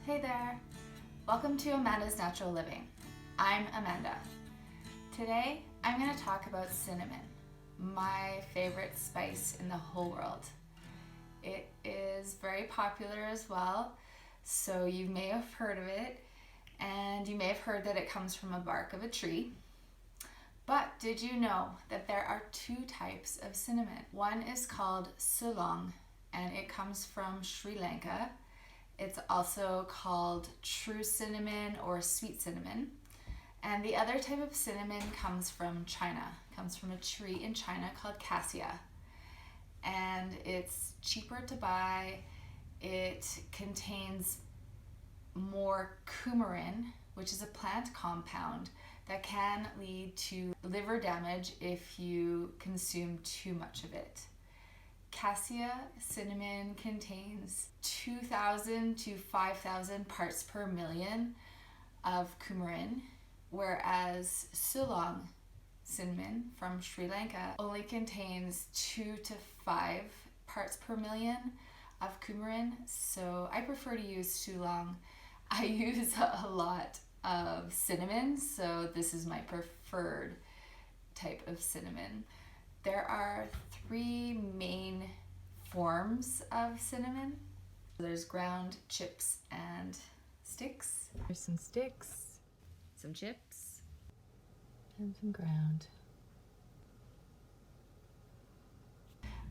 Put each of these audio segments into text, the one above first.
Hey there! Welcome to Amanda's Natural Living. I'm Amanda. Today I'm going to talk about cinnamon, my favorite spice in the whole world. It is very popular as well, so you may have heard of it, and you may have heard that it comes from a bark of a tree. But did you know that there are two types of cinnamon? One is called Ceylon, and it comes from Sri Lanka. It's also called true cinnamon or sweet cinnamon. And the other type of cinnamon comes from China. It comes from a tree in China called cassia. And it's cheaper to buy. It contains more coumarin, which is a plant compound that can lead to liver damage if you consume too much of it. Cassia cinnamon contains 2,000 to 5,000 parts per million of coumarin, whereas Ceylon cinnamon from Sri Lanka only contains 2 to 5 parts per million of coumarin, so I prefer to use Ceylon. I use a lot of cinnamon, so this is my preferred type of cinnamon. There are three main forms of cinnamon. There's ground, chips, and sticks. There's some sticks, Some chips. and some ground.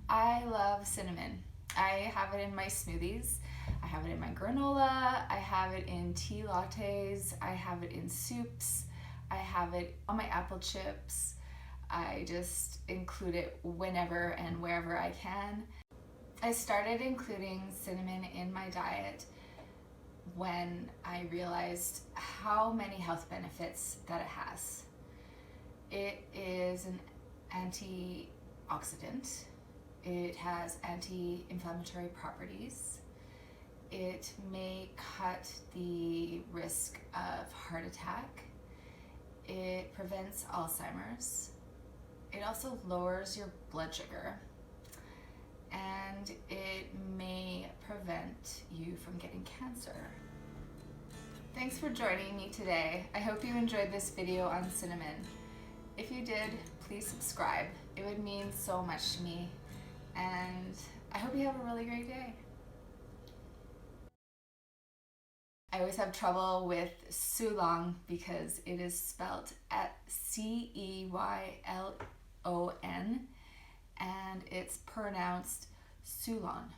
I love cinnamon. I have it in my smoothies. I have it in my granola. I have it in tea lattes. I have it in soups. I have it on my apple chips. I just include it whenever and wherever I can. I started including cinnamon in my diet when I realized how many health benefits that it has. It is an antioxidant. It has anti-inflammatory properties. It may cut the risk of heart attack. It prevents Alzheimer's. It also lowers your blood sugar, and it may prevent you from getting cancer. Thanks for joining me today. I hope you enjoyed this video on cinnamon. If you did, please subscribe. It would mean so much to me, and I hope you have a really great day. I always have trouble with Ceylon because it is spelled at Ceylon, and it's pronounced Ceylon.